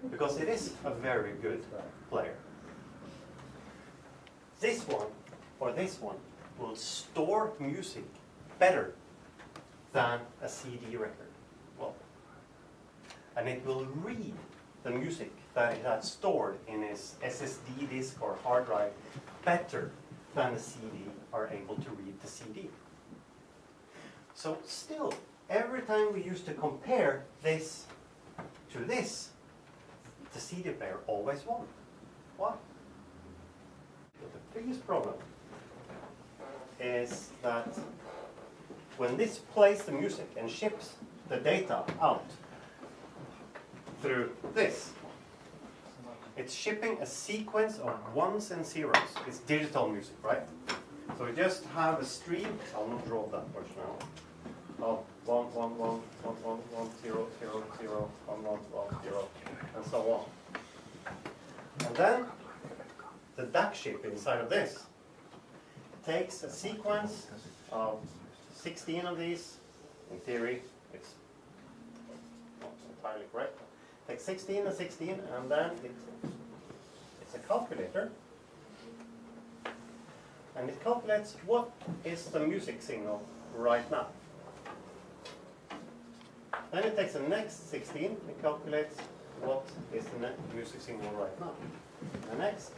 because it is a very good player. This one, or this one, will store music better than a CD record will. And it will read the music that it had stored in its SSD disk or hard drive better than the CD are able to read the CD. So still, every time we used to compare this to this, the CD player always won. Why? But the biggest problem is that when this plays the music and ships the data out through this, it's shipping a sequence of ones and zeros. It's digital music, right? So we just have a stream. I'll not draw that much now. Of 1, 1, 1, 1, 1, 1, 0, 0, 0, 1, 1, 1, 0, and so on. And then the DAC chip inside of this takes a sequence of 16 of these. In theory, it's not entirely correct. Takes 16 and 16, and then it's a calculator. And it calculates what is the music signal right now. Then it takes the next 16 and calculates what is the music signal right now. The next,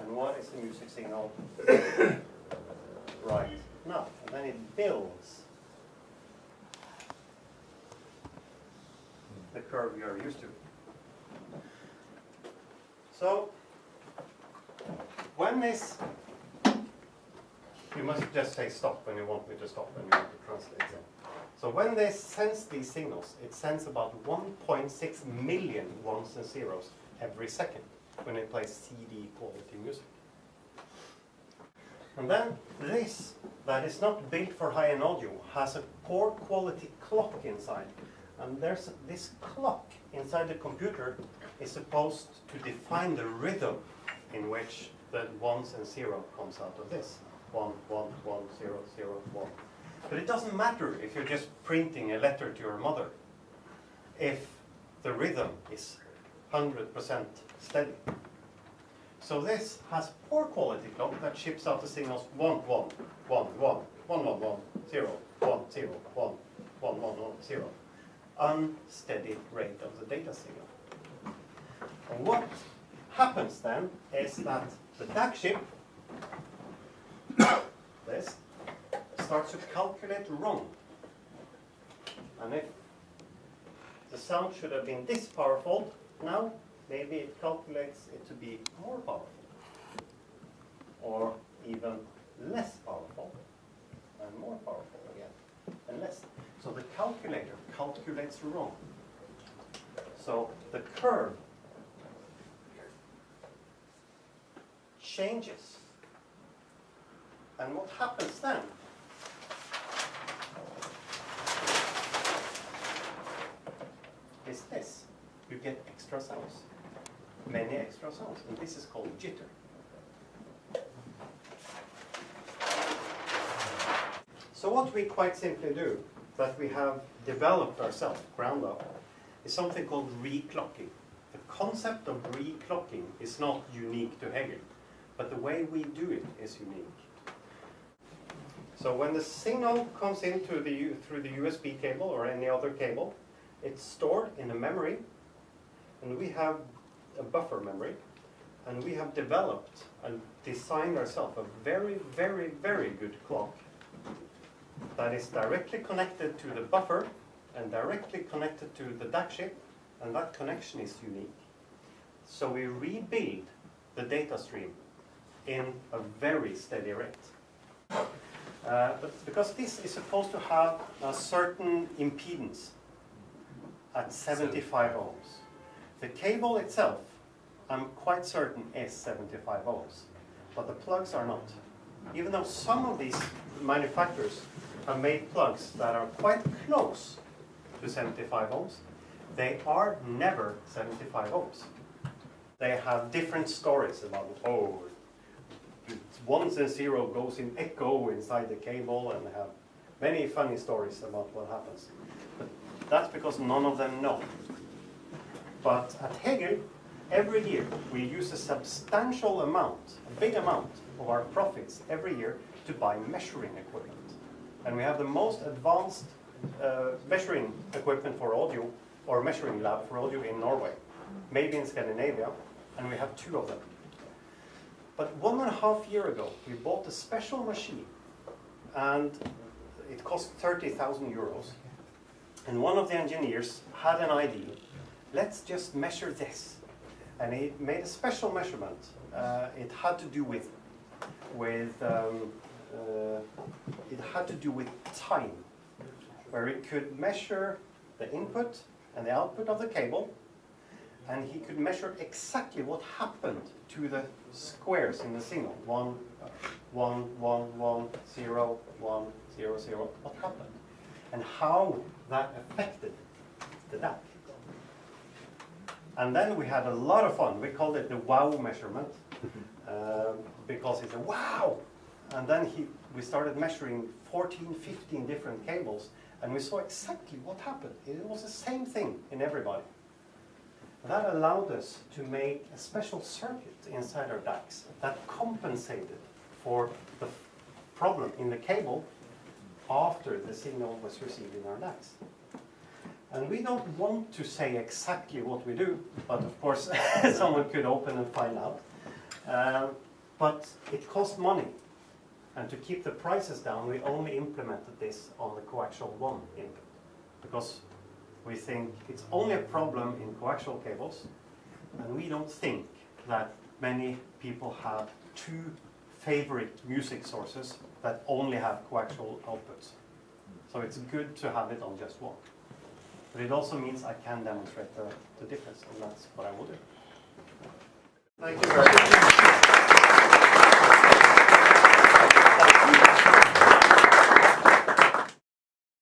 and what is the music signal right now. And then it builds the curve we are used to. So, when this, you must just say stop when you want me to stop and you want to translate them. So when they sense these signals, it sends about 1.6 million ones and zeros every second when it plays CD quality music. And then this, that is not built for high-end audio, has a poor quality clock inside. And there's this clock inside the computer is supposed to define the rhythm in which the ones and zero comes out of this. 1, 1, 1, 0, 0, 1. But it doesn't matter if you're just printing a letter to your mother, if the rhythm is 100% steady. So this has poor quality clock that ships out the signals 1, 1, 1, 1, 1, 1, 1, 0, 1, 0, 1, 1, 1, 1, 0. Unsteady rate of the data signal. And what happens then is that the DAC chip, this, starts to calculate wrong. And if the sound should have been this powerful, now maybe it calculates it to be more powerful. Or even less powerful, and more powerful again, and less. So the calculator calculates wrong. So the curve changes. And what happens then is this. You get extra sounds. Many extra sounds. And this is called jitter. So what we quite simply do, that we have developed ourselves, ground up, is something called reclocking. The concept of reclocking is not unique to Hegel, but the way we do it is unique. So when the signal comes in through the USB cable or any other cable, it's stored in a memory, and we have a buffer memory, and we have developed and designed ourselves a very, very, very good clock that is directly connected to the buffer and directly connected to the DAC chip, and that connection is unique. So we rebuild the data stream in a very steady rate. But because this is supposed to have a certain impedance at 75 ohms. The cable itself, I'm quite certain, is 75 ohms, but the plugs are not. Even though some of these manufacturers have made plugs that are quite close to 75 ohms, they are never 75 ohms. They have different stories about, oh, ones and zero goes in echo inside the cable, and have many funny stories about what happens. But that's because none of them know. But at Hegel, every year we use a substantial amount, a big amount of our profits every year to buy measuring equipment. And we have the most advanced measuring equipment for audio, or measuring lab for audio in Norway, maybe in Scandinavia, and we have 2 of them. But 1.5 years ago, we bought a special machine, and it cost 30,000 euros. And one of the engineers had an idea. Let's just measure this. And he made a special measurement. It had to do with time, where it could measure the input and the output of the cable, and he could measure exactly what happened to the squares in the signal. 1, 1, 1, 1, 0, 1, 0, 0. What happened? And how that affected the DAC. And then we had a lot of fun. We called it the wow measurement, because it's a wow. And then we started measuring 14, 15 different cables, and we saw exactly what happened. It was the same thing in everybody. That allowed us to make a special circuit inside our DACs that compensated for the problem in the cable after the signal was received in our DACs. And we don't want to say exactly what we do, but of course someone could open and find out. But it costs money. And to keep the prices down, we only implemented this on the coaxial 1 input, because we think it's only a problem in coaxial cables, and we don't think that many people have 2 favorite music sources that only have coaxial outputs. So it's good to have it on just 1. But it also means I can demonstrate the difference, and that's what I will do. Thank you very much.